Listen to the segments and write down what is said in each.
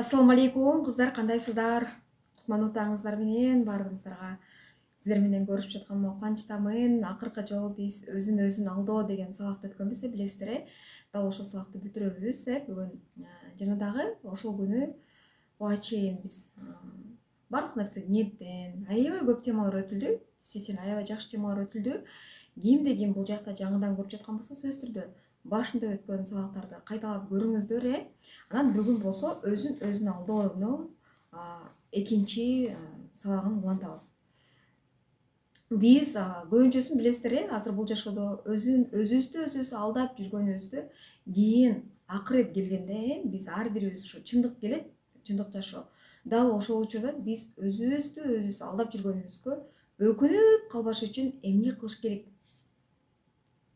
Ассаламу алейкум, кыздар, кандайсыздар? Кутмандуу таңыңыздар менен баардыгыңыздарга. Сиздер менен көрүшүп жатканыма кубанычтамын. Акыркы жолу биз өзүн алдоо деген сабакты өткөнбүз, билесиздер, Дал ошол сабакты бүтүрөбүз, Бүгүн жана дагы ошол күнү буга чейин биз бардык нерсе ниеттен аябай көп темалар өтүлдү. Действительно, аябай жакшы темалар өтүлдү. Ким бул жакта жаңыдан көрүп жаткан болсо, сөзсүз түрдө башында өткөн сабактарды кайталап көрүңүздөр, Анан бүгүн болсо өзүн алдоонун экинчи сабагын улантабыз. Биз көбүнчөсүн билесиздер, азыр бул жашоодо өзүбүздү алдап жүргөнүбүздү кийин акырет келгенде биз ар бирибиз ушу чындык келет, чындык жашоо. Дал ошол учурда биз өзүбүздү алдап жүргөнүбүзгө өкүнүп калбаш үчүн эмне кылыш керек?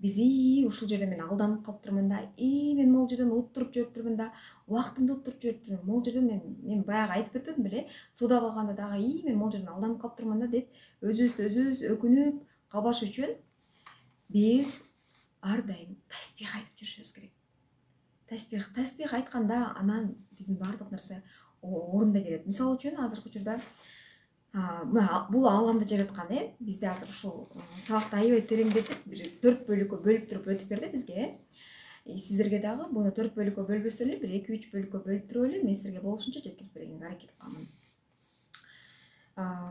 Биз ушул жерде мен алданып калыптырмын да, мен могул жерден уттуруп жибериптирмин да, убактымды уттуруп жибериптирмин. Могул жерден мен баягы айтып кетпедим беле? Сууда калганда дагы мен могул жерден алданып калыптырмын да деп өзүбүз өкүнүп калбаш үчүн биз ар дайым таспих айтып жүрүшүбүз керек. Таспих айтканда анан биздин баардык нерсе орунда келет. Мисалы үчүн азыркы учурда бул ааламды жараткан, бизде азыр ушул сабакты аябай тереңдетип, бир 4 бөлүккө бөлүп туруп өтүп берди бизге. Сиздерге дагы буну 4 бөлүккө бөлбөстөн эле бир 2-3 бөлүккө бөлүп туруп эле мен силерге болушунча жеткирип бергенге аракет кыламын.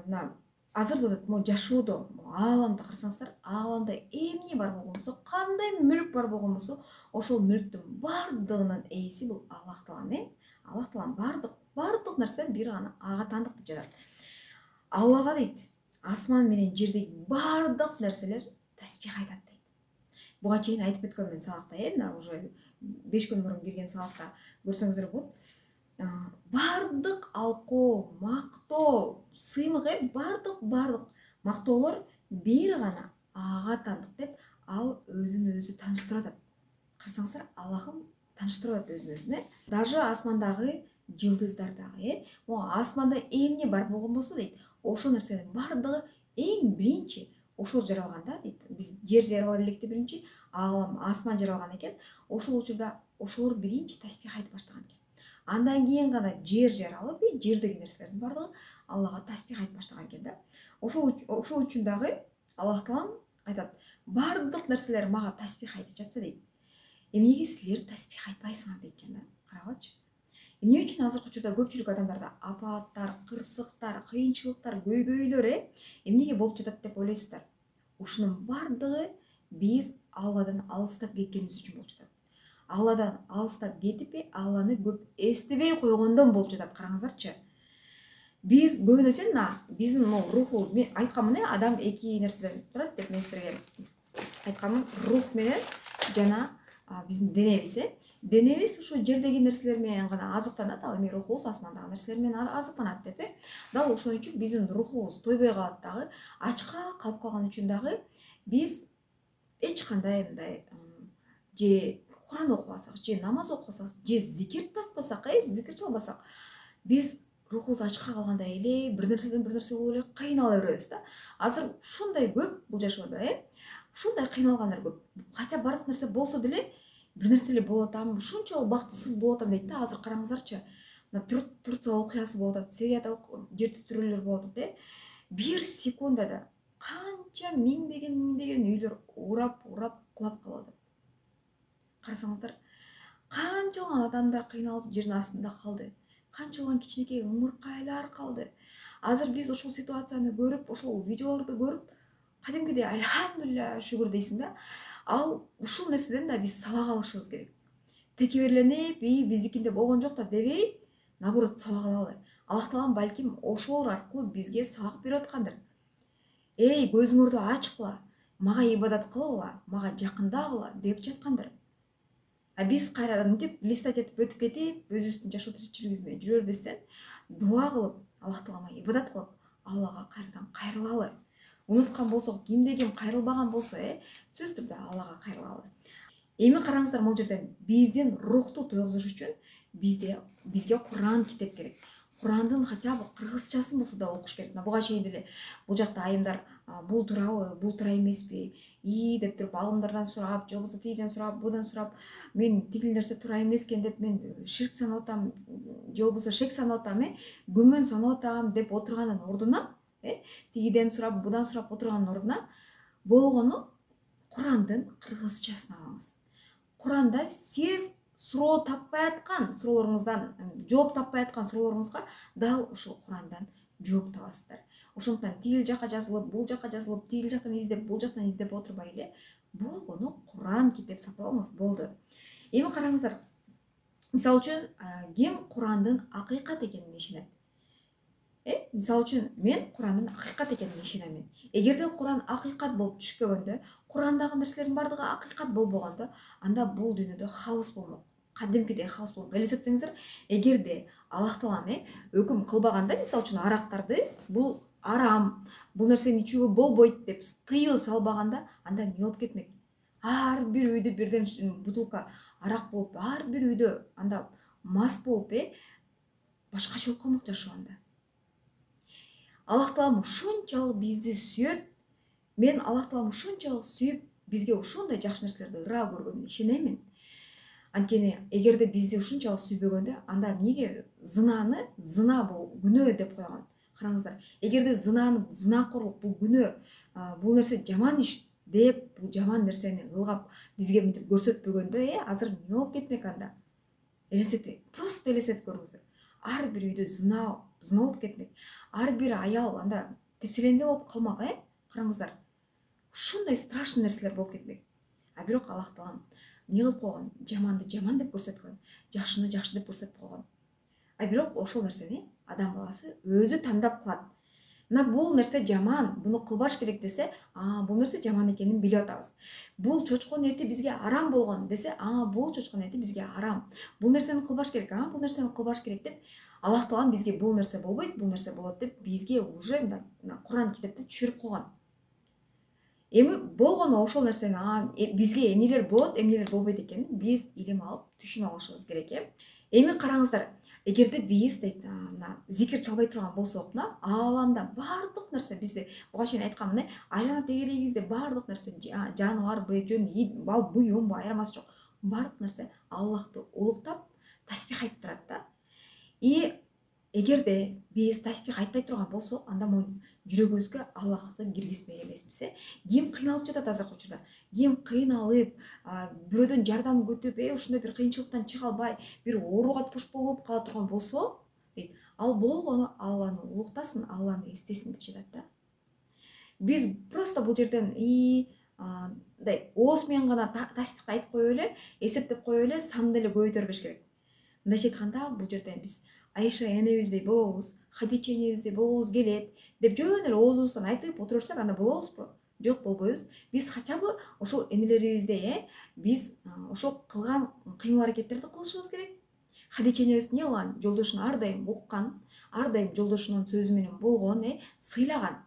Мына азыр могу жашоодо, ааламда карасаңыздар, ааламда эмне бар болгон болсо, кандай мүлк бар болгон болсо, ошол мүлктүн бардыгынын ээси бул Аллах Таалам, Аллах Таалам бардык нерсе бир гана ага таандык деп жатат. Аллага дейт, асман менен жердеги бардык нерселер таспих айтат дейт. Буга чейин айтып өткөнмүн сабакта, мына уже 5 күн мурун кирген сабакта көрсөңүздөр болот. Бардык алкоо, мактоо, сыймык, бардык мактоолор бир гана ага таандык деп ал өзүн өзү тааныштырып атат. Карасаңыздар, Аллахым тааныштырып атат өзүн өзүн, Даже асмандагы жылдыздар дагы, могу асманда эмне бар болгон болсо дейт, ошол нерсенин бардыгы эң биринчи ошол жаралган да дейт. Биз жер жарала электе биринчи, асман жаралган экен. Ошол учурда ошолор биринчи таспих айтып баштаган экен. Андан кийин гана жер жаралып, жердеги нерселердин бардыгы Аллага таспих айтып баштаган экен да. Ошол үчүн дагы Аллах Таалам айтат, бардык нерселер мага таспих айтып жатса дейт, эмнеге силер таспих айтпайсыңар дейт экен да. Карагылачы. Эмне үчүн азыркы учурда көпчүлүк адамдарда апааттар, кырсыктар, кыйынчылыктар, көйгөйлөр эмнеге болуп жатат деп ойлойсуздар? Ушунун бардыгы биз Алладан алыстап кеткенибиз үчүн болуп жатат. Алладан алыстап кетип, Алланы көп эстебей койгондон болуп жатат. Караңыздарчы. Биз көбүнө биздин руху, мен айтканмын, адам эки нерседен турат деп мен силерге айтканмын. Рух менен жана биздин денебиз, денебиз ушу жердеги нерселер менен гана азыктанат, ал эми рухубуз асмандагы нерселер менен азыктанат деп. Дал ошон үчүн биздин рухубуз тойбой калат дагы, ачка калып калган үчүн дагы биз эч кандай мындай же Куран окубасак, же намаз окубасак, же зикир тартпасак, зикир чалбасак, биз рухубуз ачка калгандай эле бир нерседен бир нерсе болуп эле кыйнала беребиз да. Азыр ушундай көп бул жашоодо, ушундай кыйналгандар көп. Хотя бардык нерсе болсо деле бир нерсе эле болуп атам, ушунчалык бактысыз болуп атам дейт да. Азыр караңыздарчы. Турция окуясы болуп атат, Сирияда жер титирөөлөр болуп атат, бир секундада канча миңдеген үйлөр урап кулап калып атат. Карасаңыздар, канчалган адамдар кыйналып жердин астында калды, канчалган кичинекей ымыркайлар калды. Азыр биз ошол ситуацияны көрүп, ошол видеолорду көрүп, кадимкидей альхамдулилля шүгүр дейсиң да. Ал ушул нерседен да биз сабак алышыбыз керек. Текеберленип, биздикинде болгон жок да дебей, наоборот сабак алалы. Аллах Таалам балким ошолор аркылуу бизге сабак берип аткандыр. Көзүңөрдү ачкыла, мага ибадат кылгыла, мага жакындагыла деп жаткандыр. Биз кайрадан мынтип листать этип өтүп кетип, өзүбүздүн жашоо тиричилигибиз менен жүрө бербестен, дуа кылып, Аллах Таалама ибадат кылып, Аллага кайрадан кайрылалы. Унуткан болсок, ким кайрылбаган болсо, сөзсүз түрдө Аллага кайрылалы. Эми караңыздар, могул жерде биздин рухту тойгузуш үчүн бизге Куран китеп керек. Курандын хотя бы кыргызчасын болсо да окуш керек. Буга чейин деле бул жакта айымдар бул туурабы, бул туура эмеспи, деп туруп алымдардан сурап, же болбосо тигиден сурап, будан сурап, мен тигил нерсе туура эмес экен деп мен ширк санап атам же болбосо шек санап атам, күмөн санап атам деп отурганын ордуна, тигиден сурап, будан сурап отурганын ордуна болгону Курандын кыргызчасын алыңыз. Куранда сиз суроо таппай аткан суроолоруңуздан, жооп таппай аткан суроолоруңузга дал ушул Курандан жооп табасыздар. Ошондуктан тигил жака жазылып, бул жака жазылып, тигил жактан издеп, бул жактан издеп отурбай эле болгону Куран китеп сатып алыңыз, болду. Эми караңыздар. Мисалы үчүн, ким Курандын акыйкат экенине ишенет? Мисалы үчүн, мен Курандын акыйкат экенине ишенемин. Эгерде Куран акыйкат болуп түшпөгөндө, Курандагы нерселердин бардыгы акыйкат болбогондо, анда бул дүйнөдө хаос болмок. Кадимкидей хаос болуп элестетсеңиздер, эгерде Аллах таалам өкүм кылбаганда, мисалы үчүн арактарды бул арам, бул нерсени ичүүгө болбойт деп тыюу салбаганда, анда эмне болуп кетмек? Ар бир үйдө бирден бутылка арак болуп, ар бир үйдө анда мас болуп, башкача болуп калмак жашоо анда. Аллах таалам ушунчалык бизди сүйөт. Мен Аллах таалам ушунчалык сүйүп, бизге ушундай жакшы нерселерди ыраа көргөнүнө ишенемин. Анткени эгерде бизди ушунчалык сүйбөгөндө, анда эмнеге зынаны зына бул күнөө деп койгон? Караңыздар, эгерде зынакорлук бул күнөө, бул нерсе жаман иш деп, бул жаман нерсени ылгап бизге мынтип көрсөтпөгөндө, азыр эмне болуп кетмек анда? Просто элестетип көрүңүздөр. Ар бир үйдө зына болуп кетмек. Ар бир аял анда тепселенде болуп калмак, Караңыздар. Ушундай страшный нерселер болуп кетмек. А бирок Аллах таалам эмне кылып койгон? Жаманды жаман деп көрсөткөн, жакшыны жакшы деп көрсөтүп койгон. А бирок ошол нерсени адам баласы өзү тандап кылат. Мына бул нерсе жаман, буну кылбаш керек десе, бул нерсе жаман экенин билип атабыз. Бул чочконун эти бизге арам болгон десе, бул чочконун эти бизге арам. Бул нерсени кылбаш керек, бул нерсени кылбаш керек деп Аллах таалам бизге бул нерсе болбойт, бул нерсе болот деп бизге уже Куран китепти түшүрүп койгон. Эми болгону ошол нерсени бизге эмнелер болот, эмнелер болбойт экенин биз илим алып түшүнүп алышыбыз керек. Эми караңыздар, эгерде биз зикир чалбай турган болсок, ааламда бардык нерсе бизди буга чейин айтканмын, айлана тегерегибизде бардык нерсе, жаныбарбы, бал буюмбу айырмасы жок. Бардык нерсе Аллахты улуктап, таспих айтып турат да. И эгерде биз таспих айтпай турган болсок, анда могу жүрөгүбүзгө Аллахты киргизбей эмеспиз. Ким кыйналып жатат азыркы учурда? Ким кыйналып, бирөөдөн жардам күтүп, ушундай бир кыйынчылыктан чыга албай, бир ооруга туш болуп кала турган болсо, ал болгону Алланы улуктасын, Алланы эстесин деп жатат да. Биз просто бул жерден ооз менен гана таспихти айтып коюп эле, эсептеп коюп эле, санды эле көбөйтө керек. Мындайча айтканда, бул жерден биз Айша энебиздей болобуз, Хадича энебиздей болобуз келет деп жөн эле оозубуздан айтып отура берсек, анда болобузбу? Жок, болбойбуз. Биз хотя бы ошол энелерибиздей биз ошол кылган кыймыл-аракеттерди кылышыбыз керек. Хадича энебиз эмне кылган? Жолдошун ар дайым уккан, ар дайым жолдошунун сөзү менен болгон, сыйлаган.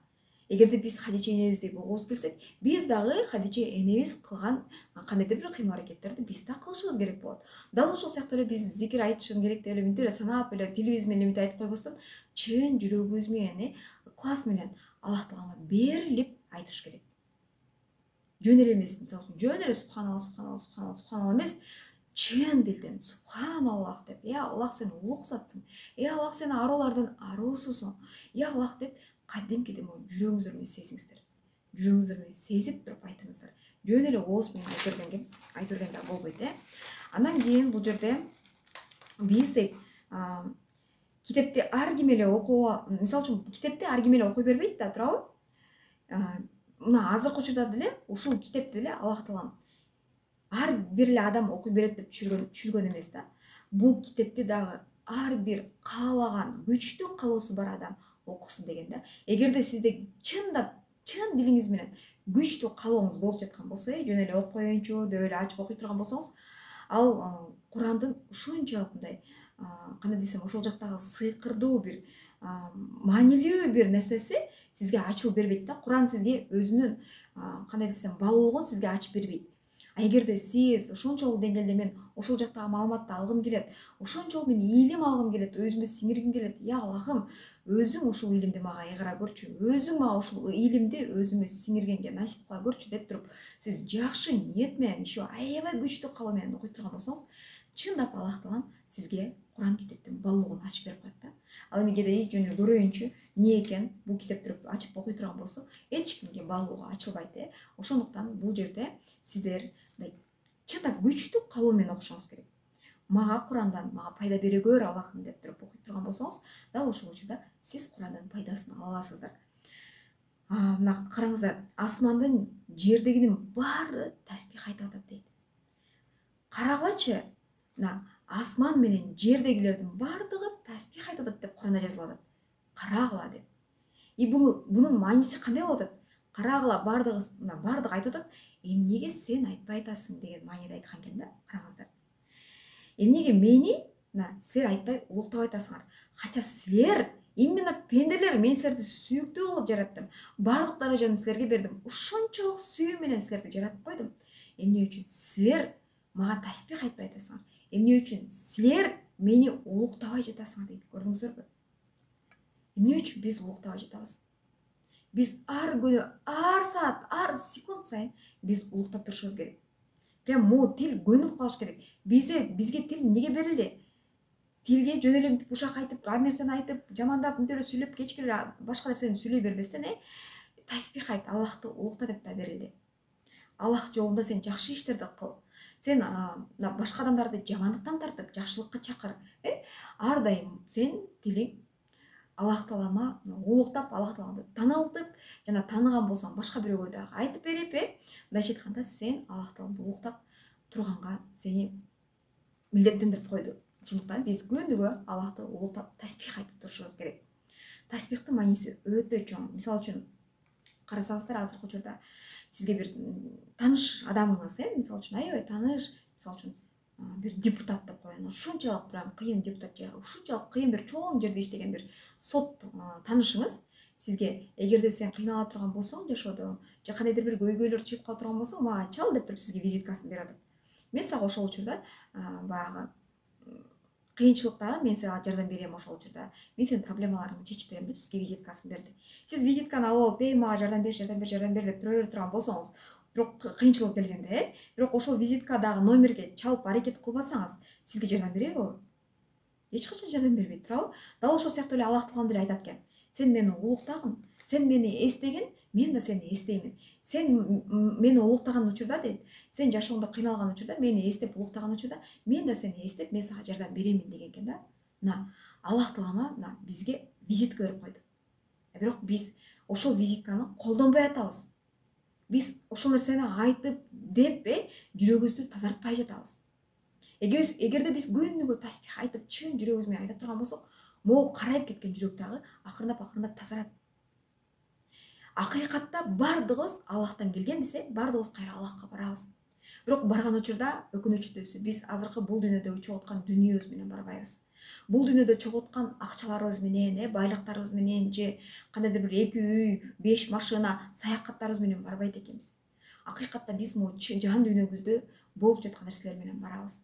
Эгерде биз Хадича энебиздей болгубуз келсек, биз дагы Хадича энебиз кылган кандайдыр бир кыймыл-аракеттерди биз да кылышыбыз керек болот. Дал ошол сыяктуу эле биз зикир айтышым керек деп эле мынтип эле санап эле тилибиз менен мынтип айтып койбостон, чын жүрөгүбүз менен, ыкылас менен Аллах таалага берилип айтыш керек. Жөн эле эмес, мисалы үчүн жөн эле субханалла эмес, чын дилден субханаллах деп, Аллах сен улук затсың, Аллах сен аруулардын аруусусуң, Аллах деп кадимкидей жүрөгүңүздөр менен сезиңиздер. Жүрөгүңүздөр менен сезип туруп айтыңыздар. Жөн эле ооз менен айтып берген да болбойт, Андан кийин бул жерде биз китепти ар ким эле окууга, мисалы үчүн китепти ар ким эле окуй бербейт да, туурабы? Мына азыркы учурда деле ушул китепти деле Аллах таалам ар бир эле адам окуй берет деп түшүргөн эмес да. Бул китепти дагы ар бир каалаган, күчтүү калоосу бар адам окусун деген да. Эгерде сизде чын дилиңиз менен күчтүү калооңуз болуп жаткан болсо, жөн эле окуп коеюнчу деп эле ачып окуй турган болсоңуз, ал Курандын ушунчалык кандай десем, ошол жактагы сыйкырдуу бир маанилүү бир нерсеси сизге ачылып бербейт да. Куран сизге өзүнүн кандай десем, баалуулугун сизге ачып бербейт. Эгерде сиз ошончолук деңгээлде мен ошол жактагы маалыматты алгым келет, ошончолук мен илим алгым келет, өзүмө сиңиргим келет, Аллахым, өзүң ушул илимди мага айгыра көрчү, өзүң мага ушул илимди өзүмө сиңиргенге насип кыла көрчү деп туруп, сиз жакшы ниет менен, еще аябай күчтүү калоо менен окуй турган болсоңуз, чындап Аллах таалам сизге Куран китептин баалугун ачып берип коет да. Ал эми кээде жөн эле көрөйүнчү эмне экен бул китепти ачып окуй турган болсо эч кимге баалугу ачылбайт. Ошондуктан бул жерде сиздер чындап күчтүү калуу менен окушуңуз керек. Мага Курандан мага пайда бере көр Аллахым деп туруп окуй турган болсоңуз, дал ошол учурда сиз Курандан пайдасын ала аласыздар. Мына караңыздар, асмандын, жердегинин баары таспих айтып атат дейт. Карагылачы, мына асман менен жердегилердин баардыгы таспих айтып атат деп Куранда жазылып атат. Карагыла деп. Бунун мааниси кандай болуп атат? Карагыла баардыгы айтып атат, эмнеге сен айтпай атасың деген мааниде айткан экен да. Караңыздар. Эмнеге мени, силер айтпай улуктабай атасыңар? Хотя силер именно пенделер, мен силерди сүйүктүү кылып жараттым. Бардык даражаны силерге бердим. Ушунчалык сүйүү менен силерди жаратып койдум. Эмне үчүн силер мага таспих айтпай атасыңар? Эмне үчүн силер мени улуктабай жатасыңар дейт. Көрдүңүздөрбү? Эмне үчүн биз улуктабай жатабыз? Биз ар күнү, ар саат, ар секунд сайын биз улуктап турушубуз керек. Прям могу тил көнүп калыш керек. Бизге тил эмнеге берилди? Тилге жөн эле бушак айтып, ар нерсени айтып, жамандап, мынтип эле сүйлөп, кечке эле башка нерсени сүйлөй бербестен, таспих айт, Аллахты улукта деп да берилди. Аллах жолунда сен жакшы иштерди кыл. Сен башка адамдарды жамандыктан тартып, жакшылыкка чакыр. Ар дайым сен тилиң Аллах таалама улуктап, Аллах тааланы таанылтып, жана тааныган болсоң, башка бирөөгө дагы айтып берип, мындайча айтканда сен Аллах тааланы улуктап турганга сени милдеттендирип койду. Ошондуктан биз күндүгө Аллахты улуктап, таспих айтып турушубуз керек. Таспихтин мааниси өтө чоң. Мисалы үчүн карасаңыздар, азыркы учурда сизге бир тааныш адамыңыз, мисалы үчүн аябай тааныш, мисалы үчүн бир депутат деп коелу. Ушунчалык прям кыйын депутат же ушунчалык кыйын бир чоң жерде иштеген бир сот таанышыңыз сизге эгерде сен кыйнала турган болсоң жашоодо, же кандайдыр бир көйгөйлөр чыгып кала турган болсоң, мага чал деп туруп сизге визиткасын берип атат. Мен сага ошол учурда баягы кыйынчылыкта мен сага жардам берем ошол учурда. Мен сенин проблемаларыңды чечип берем деп сизге визиткасын берди. Сиз визитканы алып алып, мага жардам бер деп тура бере турган болсоңуз, бирок кыйынчылык келгенде, бирок ошол визиткадагы номерге чалып аракет кылбасаңыз, сизге жардам береби? Эч качан жардам бербейт, туурабы? Дал ошол сыяктуу эле Аллах таалам деле айтат экен. Сен мени улуктагын, сен мени эстегин, мен да сени эстеймин. Сен мени улуктаган учурда дейт, сен жашооңдо кыйналган учурда, мени эстеп улуктаган учурда, мен да сени эстеп, мен сага жардам беремин деген экен да. Мына Аллах таалама бизге визитка берип койду. Бирок биз ошол визитканы колдонбой атабыз. Биз ошол нерсени айтып, деп, жүрөгүбүздү тазартпай жатабыз. Эгерде биз күнүгө таспих айтып, чын жүрөгүбүз менен айта турган болсок, могу карайып кеткен жүрөк дагы акырындап тазарат. Акыйкатта бардыгыбыз Аллахтан келгенбиз, бардыгыбыз кайра Аллахка барабыз. Бирок барган учурда өкүнүчтүүсү биз азыркы бул дүйнөдөгү чогулткан дүнүйөбүз менен барбайбыз. Бул дүйнөдө чогулткан акчаларыбыз менен, байлыктарыбыз менен же кандайдыр бир 2 үй, 5 машина, саякаттарыбыз менен барбайт экенбиз. Акыйкатта биз могу жан дүйнөбүздө болуп жаткан нерселер менен барабыз.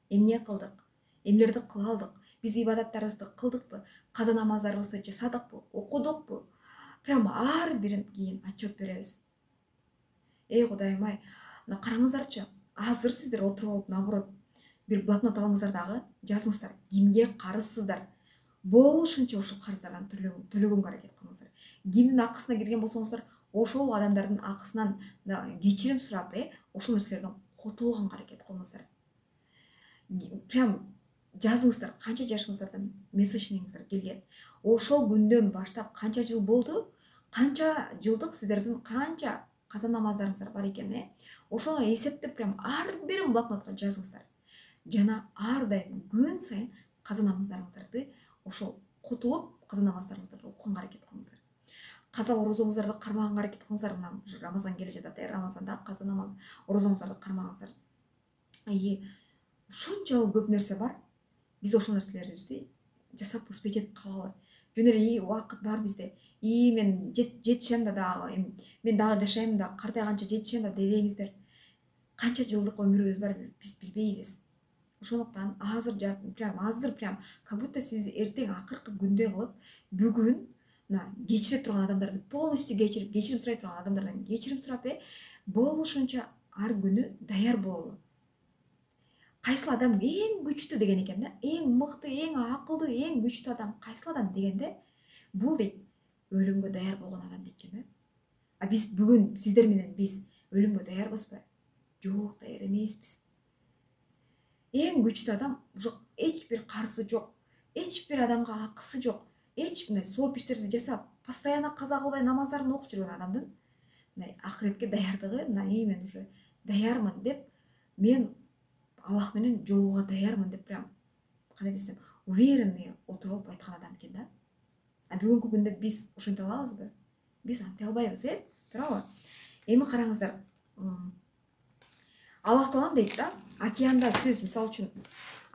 Эмне кылдык? Эмнелерди кыла алдык? Биз ибадаттарыбызды кылдыкпы? Каза намаздарыбызды жасадыкпы? Окудукпу? Прям ар бирин кийин отчет беребиз. Кудайым ай, мына караңыздарчы, азыр сиздер отуруп алып, наоборот, бир блокнот алыңыздар дагы, жазыңыздар, кимге карызсыздар. Болушунча ошол карыздардан төлөгөнгө аракет кылыңыздар. Кимдин акысына кирген болсоңуздар, ошол адамдардын акысынан кечирим сурап, ошол нерселерден котулганга аракет кылыңыздар. Прям жазыңыздар, канча жашыңыздарда месячниңиздер келген. Ошол күндөн баштап канча жыл болду, канча жылдык сиздердин канча каза намаздарыңыздар бар экен, ошону эсептеп прям ар бир блокнотко жазыңыздар. Жана ар дайым күн сайын каза намаздарыңыздарды ошол котулуп, каза намаздарыңыздарды окуганга аракет кылыңыздар. Каза орозоңуздарды кармаганга аракет кылыңыздар. Мына Рамазан келе жатат, Рамазанда каза намаз орозоңуздарды кармаңыздар. Ушунчалык көп нерсе бар. Биз ошол нерселерибизди жасап успеть этип калалы. Жөн эле убакыт бар бизде. Мен жетишем дагы, мен дагы жашайм да, картайганча жетишем да дебеңиздер. Канча жылдык өмүрүбүз бар, биз билбейбиз. Ошондуктан азыр прям как будто сиз эртең акыркы күндө кылып, бүгүн кечире турган адамдарды полностью кечирип сурай турган адамдардан кечирим сурап, болушунча ар күнү даяр бололу. кайсыл адам эң күчтүү деген экен да. Эң мыкты, эң акылдуу, эң күчтүү адам кайсыл адам дегенде, бул дейт өлүмгө даяр болгон адам дейт экен да. А биз бүгүн сиздер менен биз өлүмгө даярбызбы? Жок, даяр эмеспиз. Эң күчтүү адам жок, эч бир карсы жок, эч бир адамга акысы жок, эч мындай сооп иштерди жасап, постоянно каза кылбай намаздарын окуп жүргөн адамдын мындай акыретке даярдыгы, мына мен уже даярмын деп, мен Аллах менен жолугууга даярмын деп прям кандай десем, уверенный отуруп алып айткан адам экен да. А бүгүнкү күндө биз ошентип алабызбы? Биз антай албайбыз, туурабы? Эми караңыздар, Аллах Таалам дейт да, океанда сөз, мисалы үчүн,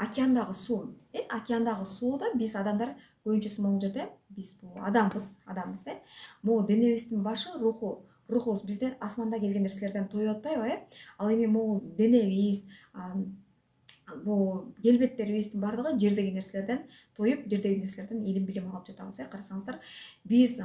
океандагы суу, океандагы сууда биз адамдар көбүнчөсү могул жерде биз бул адамбыз, могу денебиздин башы, рухубуз бизден асманда келген нерселерден тоюп атпайбы, Ал эми могул денебиз, бул келбеттерибиздин бардыгы жердеги нерселерден тоюп, жердеги нерселерден илим билим алып жатабыз, карасаңыздар. Биз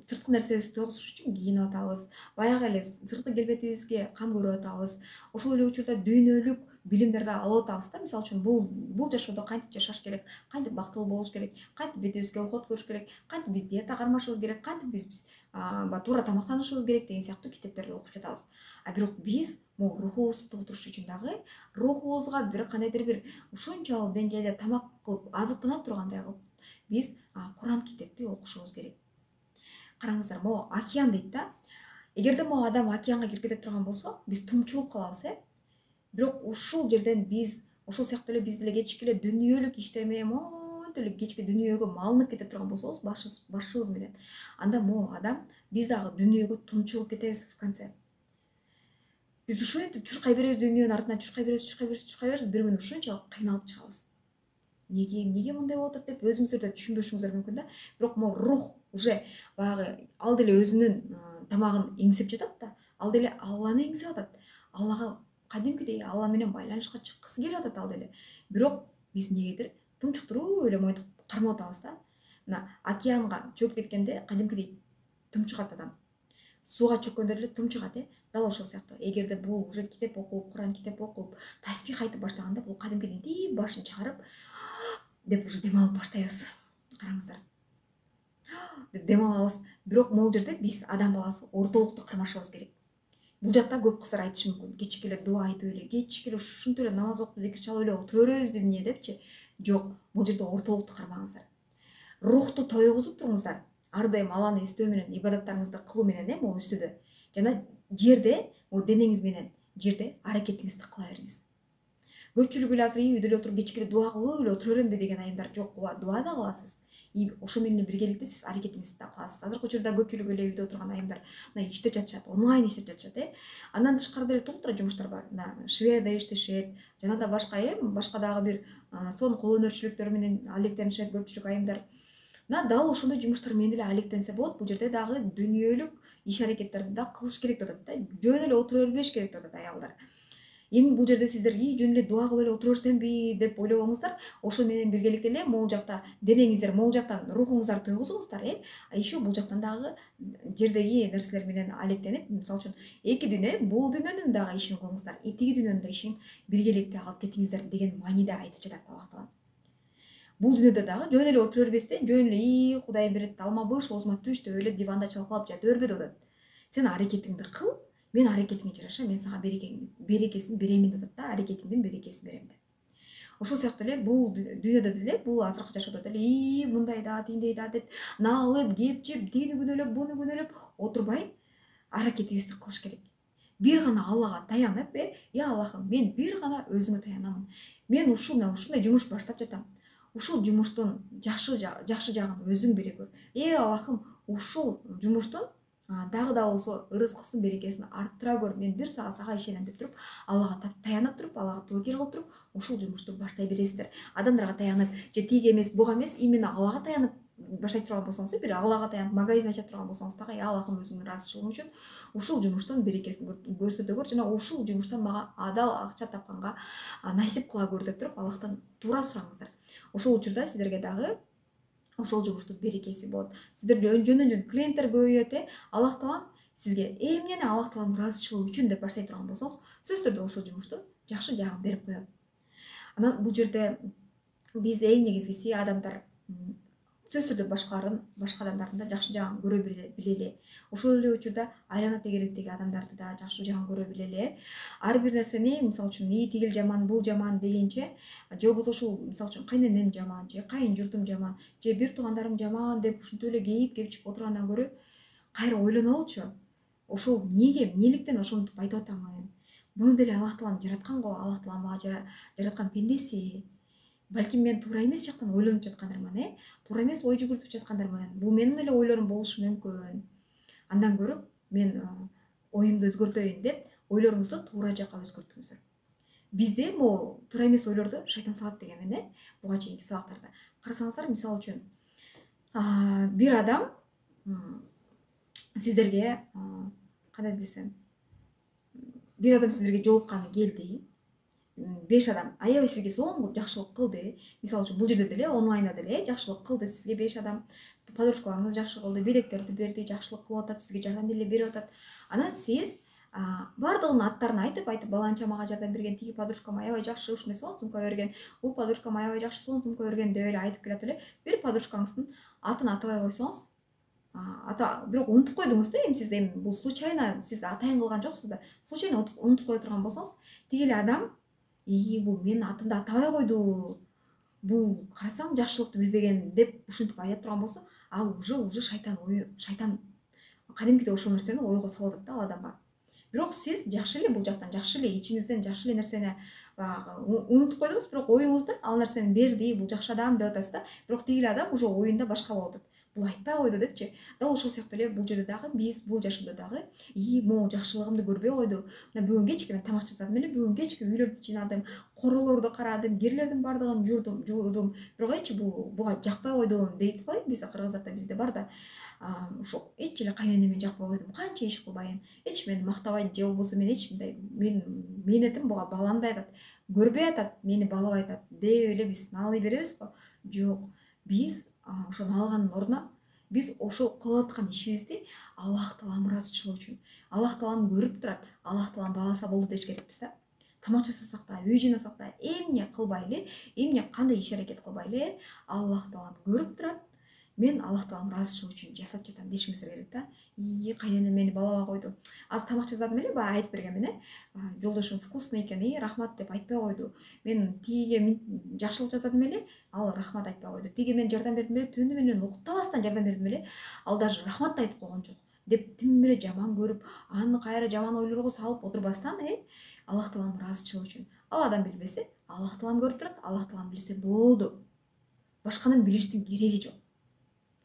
сырткы нерсебизди тойгузуш үчүн кийинип атабыз, баягы эле сырткы келбетибизге кам көрүп атабыз. Ошол эле учурда дүйнөлүк билимдерди алып атабыз да. Мисалы үчүн бул жашоодо кантип жашаш керек, кантип бактылуу болуш керек, кантип бетибизге уход көрүш керек, кантип биз диета кармашыбыз керек, кантип биз туура тамактанышыбыз керек деген сыяктуу китептерди окуп жатабыз. А бирок биз могу рухубузду толтуруш үчүн дагы, рухубузга бир кандайдыр бир ушунчалык деңгээлде тамак кылып азыктана тургандай кылып биз Куран китепти окушубуз керек. Караңыздар, могу океан дейт да. Эгерде могу адам океанга кирип кете турган болсо, биз тумчулуп калабыз, Бирок ушул жерден биз, ошол сыяктуу эле биз деле кечки эле дүнүйөлүк иштер менен, монтип эле кечки дүнүйөгө малынып кете турган болсобуз, башыбыз менен, анда могу адам, биз дагы дүнүйөгө тумчулуп кетебиз в конце. Биз ушинтип чуркай беребиз, дүйнөнүн артынан чуркай беребиз, бир күнү ушунчалык кыйналып чыгабыз. Неге мындай болуп атат деп өзүңүздөр да түшүнбөшүңүздөр мүмкүн да. Бирок могу рух уже баягы ал деле өзүнүн тамагын эңсеп жатат да, ал деле Алланы эңсеп атат. Аллага кадимкидей Алла менен байланышка чыккысы келип атат ал деле. Бирок биз эмнегедир тумчуктуруп эле моинтип кармап атабыз да. Мына океанга чөгүп кеткенде кадимкидей тумчугат адам. Сууга чөккөндө деле тумчугат, Дал ошол сыяктуу. Эгерде бул уже китеп окуп, Куран китеп окуп, таспих айтып баштаганда бул кадимкидей дип башын чыгарып деп уже дем алып баштайбыз. Караңыздар. Деп дем алабыз. Бирок могул жерде биз адам баласы ортолукту кармашыбыз керек. Бул жакта көп кыздар айтышы мүмкүн. Кечке эле дуа айтып эле, кечке эле ушинтип эле намаз окуп, зикир чалып эле отура беребизби эмне депчи? Жок, бул жерде ортолукту кармаңыздар. Рухту тойгузуп туруңуздар. Ар дайым Алланы эстөө менен, ибадаттарыңызды кылуу менен, могу үстүдө. Жана жерде, могу денеңиз менен, жерде аракетиңизди кыла бериңиз. Көпчүлүк эле азыр үйдө эле отуруп кечке эле дуа кылып эле отура беремби деген айымдар жок. Дуа да кыласыз. Ошо менен биргеликте сиз аракетиңизди да кыласыз. Азыркы учурда көпчүлүк эле үйдө отурган айымдар мына иштеп жатышат, онлайн иштеп жатышат, Андан тышкары деле толтура жумуштар бар. Мына Шведияда иштешет, жана да башка дагы бир сонун кол өнөрчүлүктөр менен алектенишет көпчүлүк айымдар. Мына дал ошондой жумуштар менен деле алектенсе болот. Бул жерде дагы дүнүйөлүк иш аракеттерди да кылыш керек деп атат да. Жөн эле отура бербеш керек деп атат аялдар. Эми бул жерде сиздер жөн эле дуа кылып эле отура берсемби деп ойлобоңуздар. Ошо менен биргеликте эле могул жакта денеңиздер, могул жактан рухуңуздарды тойгузуңуздар, А еще бул жактан дагы жердеги нерселер менен алектенип, мисалы үчүн эки дүйнө, бул дүйнөнүн дагы ишин кылыңыздар, тиги дүйнөнүн да ишин биргеликте алып кетиңиздер деген мааниде айтып жатат Аллах Таала. Бул дүйнөдө дагы жөн эле отура бербестен, жөн эле Кудайым берет, алмабыш, оозума түш деп эле диванда чалкалап жата бербе деп атат. Сен аракетиңди кыл, мен аракетиңе жараша, мен сага берекесин беремин деп атат да, аракетиңдин берекесин берем деп. Ошол сыяктуу эле бул дүйнөдө деле, бул азыркы жашоодо деле мындай да, тиндей да деп налып, кепчип, тигини күнөөлөп, буну күнөөлөп отурбай аракетибизди кылыш керек. Бир гана Аллага таянып, Аллахым, мен бир гана өзүңө таянамын. Мен ушундай жумуш баштап жатам. Ушул жумуштун жакшы жагын өзүң бере көр. Аллахым, ушул жумуштун дагы да болсо ырыскысын, берекесин арттыра көр. Мен бир сага ишенем деп туруп, Аллага таянып туруп, Аллага тоокел кылып туруп, ушул жумушту баштай бересиздер. Адамдарга таянып, же тиги эмес, буга эмес, именно Аллага таянып баштай турган болсоңуз, бир Аллага таянып магазин ача турган болсоңуз дагы, Аллахым, өзүңдүн ыраазычылыгың үчүн ушул жумуштун берекесин көрсөтө көр, жана ушул жумуштан мага адал акча тапканга насип кыла көр деп туруп, Аллахтан туура сураңыздар. Ошол учурда сиздерге дагы ошол жумуштун берекеси болот. Сиздер жөн клиенттер көбөйөт, Аллах Таалам сизге эмнени Аллах Тааланын ыраазычылыгы үчүн деп баштай турган болсоңуз, сөзсүз түрдө ошол жумуштун жакшы жагын берип коет. Анан бул жерде биз эң негизгиси адамдар сөзсүз түрдө башка адамдардын да жакшы жагын көрө билели. Ошол эле учурда айлана тегеректеги адамдарды да жакшы жагын көрө билели. Ар бир нерсени мисалы үчүн тигил жаман, бул жаман дегенче, же болбосо ушул мисалы үчүн кайненем жаман, же кайын журтум жаман, же бир туугандарым жаман деп ушинтип эле кепчип отургандан көрө кайра ойлонолучу. Ошол эмнеликтен ошентип айтып атамын? Буну деле Аллах Таалам жараткан го, Аллах Таалам мага жараткан пендеси. Балким мен туура эмес жактан ойлонуп жаткандармын, туура эмес ой жүгүртүп жаткандармын. Бул менин эле ойлорум болушу мүмкүн. Андан көрүп мен оюмду өзгөртөйүн деп ойлоруңузду туура жакка өзгөртүңүздөр. Бизде могу туура эмес ойлорду шайтан салат дегенмен, буга чейинки сабактарда. Карасаңыздар, мисалы үчүн бир адам сиздерге кандай десем, бир адам сиздерге жолукканы келди. 5 адам аябай сизге соңку жакшылык кылды. Мисалы үчүн бул жерде деле онлайнда деле жакшылык кылды сизге 5 адам. Подружкаларыңыз жакшы кылды, билектерди берди, жакшылык кылып атат, сизге жардам деле берип атат. Анан сиз бардыгынын аттарын айтып баланча мага жардам берген, тиги подружкам аябай жакшы ушундай сонун сумка берген, бул подружкам аябай жакшы сонун сумка берген деп эле айтып келатып эле бир подружкаңыздын атын атабай койсоңуз, бирок унутуп койдуңуз да, эми сиз бул случайно сиз атайын кылган жоксуз да, случайно унутуп кое турган болсоңуз, тиги эле адам бул менин атымды атабай койду, бул карасаң жакшылыкты билбеген деп ушинтип айтып турган болсо, ал уже шайтан кадимкиде ошол нерсени ойго салып атат да ал адамга. Бирок сиз жакшы эле бул жактан жакшы эле ичиңизден жакшы эле нерсени унутуп койдуңуз, бирок оюңузда ал нерсени берди, бул жакшы адам деп атасыз да, бирок тиги эле адам уже оюнда башка болуп атат. Бул айтпай койду депчи. Дал ошол сыяктуу эле бул жерде дагы биз бул жашоодо дагы могу жакшылыгымды көрбөй койду. Мына бүгүн кечке мен тамак жасадым эле, бүгүн кечке үйлөрдү жыйнадым, королорду карадым, керлердин бардыгын жуудум. Бирок буга жакпай койдум дейт го. Биз кыргыздарда бизде бар да, ошо эч эле кайненеме жакпай койдум. Канча иш кылбайын, эч мени мактабайт же болбосо мен эч мындай менин этим буга бааланбай атат, көрбөй атат, мени баалабай атат деп эле биз наалый беребиз го. Жок, биз ошону алганын ордуна биз ошол кылып аткан ишибизди Аллах Таалам ыраазычылыгы үчүн, Аллах Таалам көрүп турат, Аллах Таалам бааласа болду деш керекпиз да. Тамак жасасак да, үй жыйнасак да, эмне кылбайлы, эмне кандай иш аракет кылбайлы, Аллах Таалам көрүп турат. Мен Аллах Таалам ыраазычылыгы үчүн жасап жатам дешиңиздер керек да. Кайненем мени баалабай койду. Азыр тамак жасадым эле, баягы айтып бергенмин, жолдошум вкусный экен, рахмат деп айтпай койду. Мен тигиге жакшылык жасадым эле, ал рахмат айтпай койду. Тиге мен жардам бердим эле, түнү менен уктабастан жардам бердим эле, ал даже рахмат да айтып койгон жок деп тим эле жаман көрүп, аны кайра жаман ойлорго салып отурбастан, Аллах Таалам ыраазычылыгы үчүн. Ал адам билбесе, Аллах Таалам көрүп турат, Аллах Таалам билсе болду. Башканын билиштин кереги жок.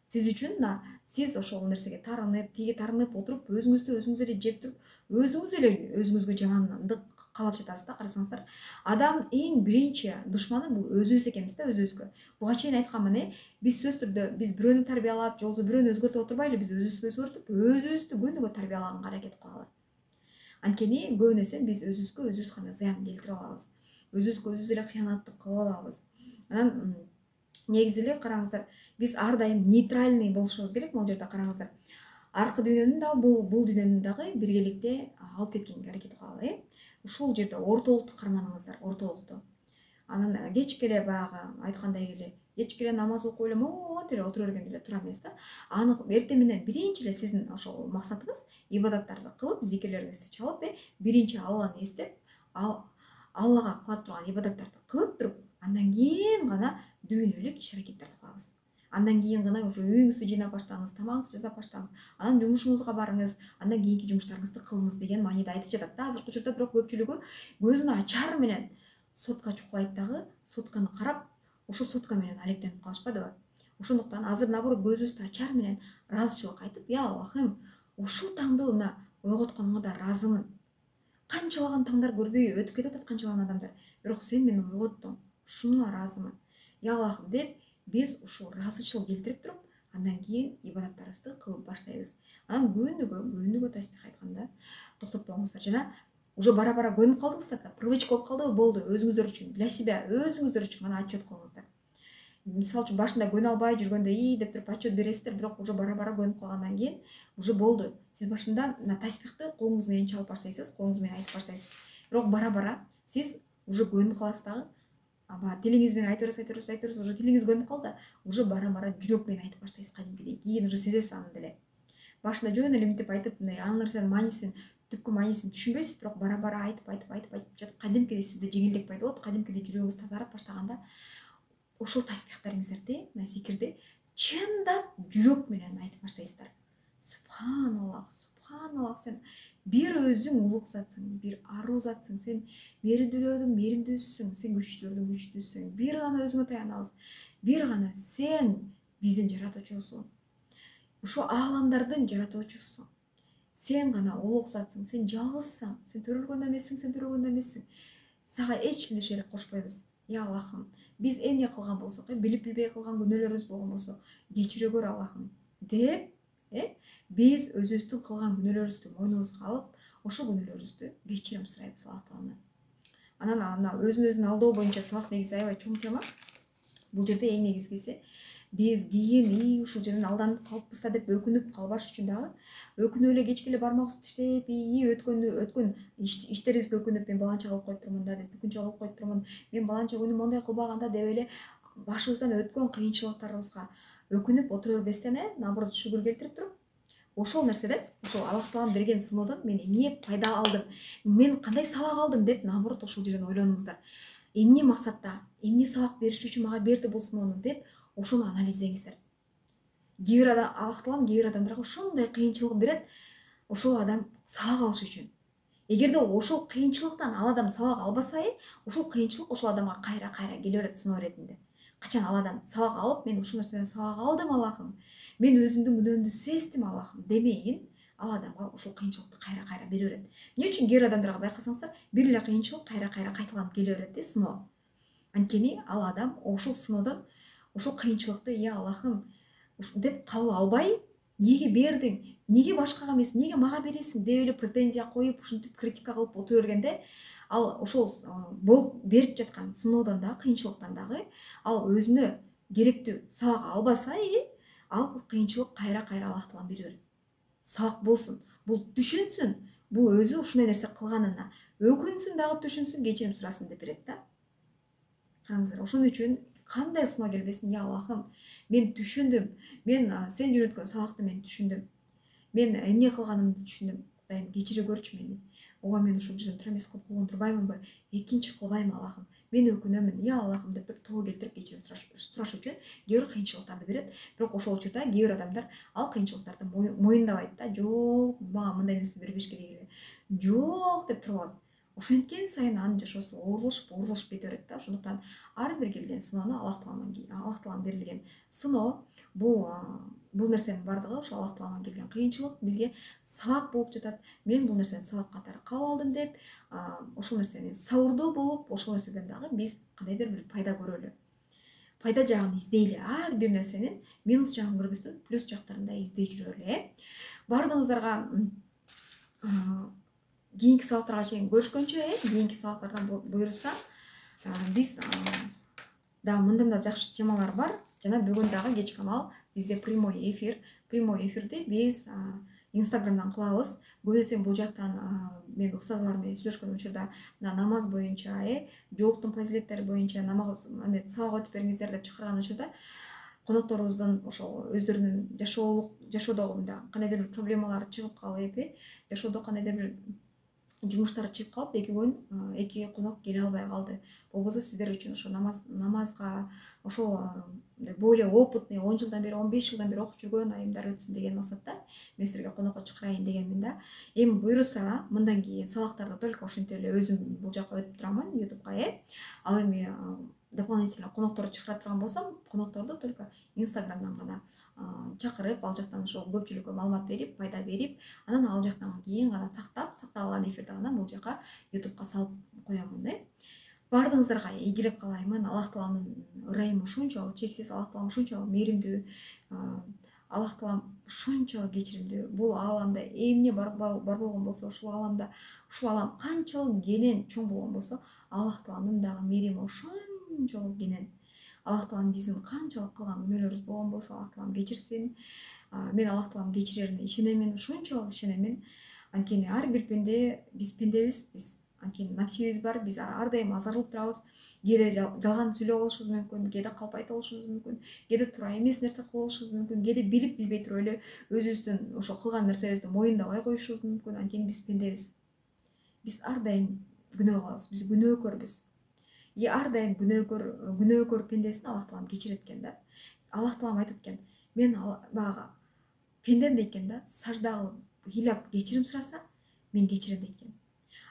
Сиз үчүн сиз ошол нерсеге тарынып отуруп, өзүңүз эле жеп туруп, өзүңүз эле өзүңүзгө жамандык каалап жатасыз да. Карасаңыздар, адам эң биринчи душманы бул өзүбүз экенбиз да, өзүбүзгө. Буга чейин айтканмын, биз сөзсүз түрдө биз бирөөнү тарбиялап, же болбосо бирөөнү өзгөртүп отурбайлы, биз өзүбүздү өзгөртүп, өзүбүздү күнүгө тарбиялаганга аракет кылалы. Анткени көп эсе биз өзүбүзгө өзүбүз гана зыян келтирип алабыз. Өзүбүзгө өзүбүз эле кыянаттык кылып алабыз. Анан негизи эле караңыздар, биз ар дайым нейтральный болушубуз керек. Бул жерде караңыздар, аркы дүйнөнүн да бул дүйнөнүн дагы биргеликте алып кеткенге аракет кылалы. Ушул жерде ортолукту карманыңыздар, ортолукту. Анан кечке эле баягы айткандай эле кечке эле намаз окуп эле монтип эле отура берген деле туура эмес да. Аны эртең менен биринчи эле сиздин ошол максатыңыз ибадаттарды кылып, зикирлериңизди чалып, биринчи Алланы эстеп, Аллага кыла турган ибадаттарды кылып туруп, андан кийин гана дүйнөлүк иш аракеттерди кылабыз. Андан кийин гана уже үйүңүздү жыйнап баштаңыз, тамагыңызды жасап баштаңыз, анан жумушуңузга барыңыз, андан кийинки жумуштарыңызды кылыңыз деген мааниде айтып жатат да. Азыркы учурда бирок көпчүлүгү көзүн ачар менен сотка чукулайт дагы, сотканы карап, ошо сотка менен алектенип калышпадыбы? Ошондуктан азыр наоборот көзүбүздү ачар менен ыраазычылык айтып, я Аллахым, ушул таңды ойготконуңа да ыраазымын. Канчалаган таңдар көрбөй өтүп кетип атат канчалаган адамдар, бирок сен мени ойготтуң, ушуга ыраазымын. Я Аллахым деп биз ушул ыраазычылык келтирип туруп, андан кийин ибадаттарыбызды кылып баштайбыз. Анан күнүгө таспих айтканда токтотпоңуздар. Жана уже бара-бара көнүп калдыңыздар да, привычка болуп калдыбы, болду, өзүңүздөр үчүн, для себя, өзүңүздөр үчүн гана отчет кылыңыздар. Мисалы үчүн башында көнө албай жүргөндө деп туруп отчет бересиздер, бирок уже бара-бара көнүп калгандан кийин уже болду. Сиз башында таспихти колуңуз менен чалып баштайсыз, колуңуз менен айтып баштайсыз. Бирок бара-бара сиз уже көнүп каласыз дагы. Аба тилиңиз менен айта бересиз, уже тилиңиз көнүп калды, уже бара жүрөк менен айтып баштайсыз кадимкидей. Кийин уже сезесиз аны деле. Башында жөн эле мынтип айтып, мындай ал нерсенин маанисин, түпкү маанисин түшүнбөйсүз, бирок бара айтып жатып кадимкидей сизде жеңилдик пайда болот, кадимкидей жүрөгүңүз тазарап баштаганда ошол таспихтариңизди, мына зикирди чындап жүрөк менен айтып баштайсыздар. Субханаллах, субханаллах, сен бир өзүң улук затсың, бир аруу затсың, сен мээримдүүлөрдүн мээримдүүсүсүң, сен күчтүүлөрдүн күчтүүсүң, бир гана өзүңө таянабыз, бир гана сен биздин жаратуучубузсуң, ушул ааламдардын жаратуучусуң, сен гана улук затсың, сен жалгызсың, сен төрөлгөн да эмессиң, сага эч кимди шерик кошпойбуз. Я Аллахым, биз эмне кылган болсок, билип билбей кылган күнөөлөрүбүз болгон болсо, кечире көр Аллахым деп, биз өзүбүздүн кылган күнөөлөрүбүздү мойнубузга алып, ошол күнөөлөрүбүздү кечирим сурайбыз Аллах Тааладан. Анан мына өзүн алдоо боюнча сабак негизи аябай чоң тема. Бул жерде эң негизгиси биз кийин ушул жерден алданып калыппыз да деп өкүнүп калбаш үчүн дагы, өкүнүп эле кечке эле бармак иштеп, өткөн иштерибизге өкүнүп, мен баланча кылып коюптурмун да деп, бүкүнчө кылып коюптурмун, мен баланча күнү мондай кылбаганда деп эле башыбыздан өткөн кыйынчылыктарыбызга өкүнүп отура бербестен, наоборот шүгүр келтирип туруп, ошол нерседен, ошол Аллах Таалам берген сыноодон мен эмне пайда алдым, мен кандай сабак алдым деп, наоборот ошол жерден ойлонуңуздар. Эмне максатта, эмне сабак бериш үчүн мага берди бул сыноону деп, ошону анализдеңиздер. Кээ бир Аллах Таалам кээ бир адамдарга ошондой кыйынчылык берет, ошол адам сабак алыш үчүн. Эгерде ошол кыйынчылыктан ал адам сабак албаса, ошол кыйынчылык ошол адамга кайра келе берет сыноо иретинде. Качан ал адам сабак алып, мен ушул нерседен сабак алдым Аллахым, мен өзүмдүн күнөөмдү сездим Аллахым демейин, ал адамга ушул кыйынчылыкты кайра бере берет. Эмне үчүн кээ бир адамдарга байкасаңыздар, бир эле кыйынчылык кайра кайталанып келе берет, сыноо. Анткени ал адам ошол сыноодон, ошол кыйынчылыкты, я Аллахым деп кабыл албай, неге бердиң, неге башкага эмес, неге мага бересиң деп эле претензия коюп, ушинтип критика кылып отура бергенде, ал ошол болуп берип жаткан сыноодон дагы, кыйынчылыктан дагы ал өзүнө керектүү сабак албаса, ал кыйынчылык кайра Аллах Таалам бере берет. Сабак болсун, бул түшүнсүн, бул өзү ушундай нерсе кылганына өкүнсүн дагы, түшүнсүн, кечирим сурасын деп берет да. Караңыздар, ошон үчүн кандай сыноо келбесин, я Аллахым, мен түшүндүм, мен сен жөнөткөн сабакты мен түшүндүм, мен эмне кылганымды түшүндүм, Кудайым кечире көрчү мени. Ооба, мен ушул жерден тура эмес кылып койгон турбаймынбы, экинчи кылбайм Аллахым, мен өкүнөмүн, я Аллахым деп тоо келтирип кечирим сураш үчүн кээ бир кыйынчылыктарды берет. Бирок ошол учурда кээ бир адамдар ал кыйынчылыктарды моюндабайт да, жок, мага мындай нерсе бербеш керек эле, жок деп туруп алат. Ошенткен сайын анын жашоосу оорлошуп кете берет да. Ошондуктан ар бир келген сыноону Аллах Таалам берилген сыноо, бул нерсенин бардыгы ошо Аллах Тааламдан келген кыйынчылык бизге сабак болуп жатат. Мен бул нерсени сабак катары кабыл алдым деп, ошол нерсени сабырдуу болуп, ошол нерседен дагы биз кандайдыр бир пайда көрөлү. Пайда жагын издейли, ар бир нерсенин минус жагын көрбөстөн плюс жактарын да издей жүрөлү. Бардыгыңыздарга кийинки сабактарга чейин көрүшкөнчө, кийинки сабактардан буюрса, биз дагы мындан да жакшы темалар бар. Жана бүгүн дагы кечки амал бизде прямой эфирди биз Инстаграмдан кылабыз. Көбүнесе бул жактан мен устазлар менен сүйлөшкөн учурда намаз боюнча, жоолуктун фазилеттери боюнча намаз сабак өтүп бериңиздер деп чакырган учурда конокторубуздун ошол өздөрүнүн жашоодогу мындай кандайдыр бир проблемалары чыгып калып, жашоодо кандайдыр бир жумуштары чыгып калып, эки конок келе албай калды. Болбосо сиздер үчүн ошо намазга ошол более опытный, 10 жылдан бери, 15 жылдан бери окуп жүргөн айымдар өтсүн деген максатта мен силерге конокко чакырайын дегенмин да. Эми буюрса, мындан кийин сабактарды только ошентип эле өзүм бул жакка өтүп турамын, YouTubeга. Ал эми дополнительно конокторду чакыра турган болсом, конокторду только Инстаграмдан гана чакырып, ал жактан ошол көпчүлүккө маалымат берип, пайда берип, анан ал жактан кийин гана сактап алган эфирди гана бул жака YouTubeга салып коёмун. Бардыгыңыздарга ийгилик каалаймын. Аллах Тааланын ырайымы ушунчалык чексиз, Аллах Таалам ушунчалык мээримдүү, Аллах Таалам ушунчалык кечиримдүү. Бул ааламда эмне бар болгон болсо, ушул аалам канчалык кенен чоң болгон болсо, Аллах Тааланын дагы мээрими ошончолук кенен. Аллах Таалам биздин канчалык кылган күнөөлөрүбүз болгон болсо, Аллах Таалам кечирсин. Мен Аллах Таалам кечирерине ишенемин, ушунчалык ишенемин. Анткени ар бир пенде, биз пендебиз, биз анткени напсибиз бар, биз ар дайым азырылып турабыз. Кээде жалган сүйлөп алышыбыз мүмкүн, кээде калп айтып алышыбыз мүмкүн, кээде туура эмес нерсе кылып алышыбыз мүмкүн, кээде билип билбей туруп эле өзүбүздүн ошо кылган нерсебизди моюндабай коюшубуз мүмкүн. Анткени биз пендебиз. Биз ар дайым күнөө кылабыз, биз күнөөкөрбүз. И ар дайым күнөөкөр пендесин Аллах таалам кечирет экен да. Аллах таалам айтат экен, мен баягы пендем дейт экен да, сажда кылып ыйлап кечирим сураса, мен кечирем дейт экен.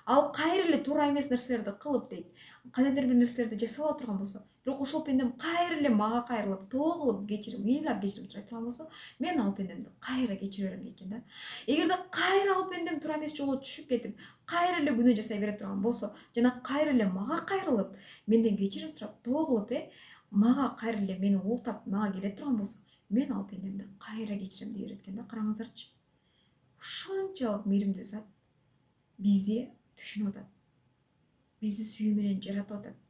Ал кайра эле туура эмес нерселерди кылып дейт, кандайдыр бир нерселерди жасап ала турган болсо, бирок ошол пендем кайра эле мага кайрылып, тоо кылып кечирим, ыйлап кечирим сурай турган болсо, мен ал пендемди кайра кечире берем дейт экен да. Эгерде кайра ал пендем туура эмес жолго түшүп кетип, кайра эле күнөө жасай бере турган болсо, жана кайра эле мага кайрылып, менден кечирим сурап, тоо кылып, мага кайра эле мени угултап, мага келе турган болсо, мен ал пендемди кайра кечирем дей берет экен да. Караңыздарчы. Ушунчалык мейримдүү зат бизди түшүнүп атат. Бизди сүйүү менен жаратып атат.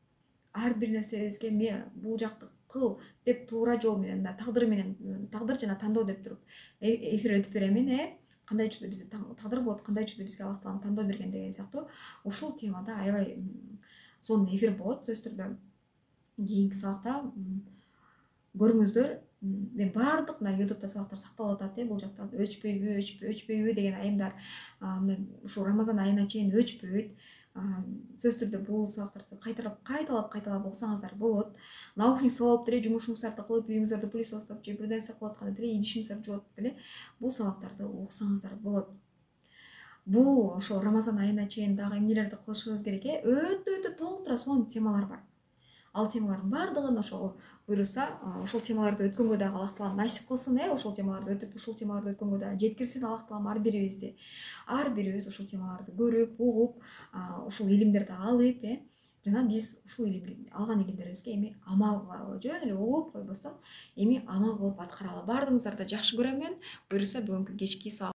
Ар бир нерсебизге бул жакты кыл деп туура жол менен, тагдыр жана тандоо деп туруп эфир өтүп беремин. Кандай учурда бизде тагдыр болот, кандай учурда бизге Аллах таалам тандоо берген деген сыяктуу ушул темада аябай сонун эфир болот. Сөзсүз түрдө кийинки сабакта көрүңүздөр. Мен баардык мына ютубта сабактар сакталып атат. Бул жакта өчпөйбү деген айымдар ушу Рамазан айына чейин өчпөйт. Сөзсүз түрдө бул сабактарды кайталап окусаңыздар болот. Наушник салып деле жумушуңуздарды кылып, үйүңүздөрдү пылесостоп же бир нерсе кылып атканда деле, идишиңиздерди жууп деле бул сабактарды окусаңыздар болот. Бул ошо Рамазан айына чейин дагы эмнелерди кылышыбыз керек? Өтө толтура сонун темалар бар. Ал темалардын баардыгын ошо буйруса, ошол темаларды өткөнгө дагы Аллах таалам насип кылсын, ошол темаларды өтүп, ошол темаларды өткөнгө дагы жеткирсин Аллах таалам ар бирибизди. Ар бирибиз ошол темаларды көрүп, угуп, ушул илимдерди алып, жана биз ушул алган илимдерибизге эми амал кылалы. Жөн эле угуп койбостон, эми амал кылып аткаралы. Баардыгыңыздарды жакшы көрөмүн. Буйруса бүгүнкү кечки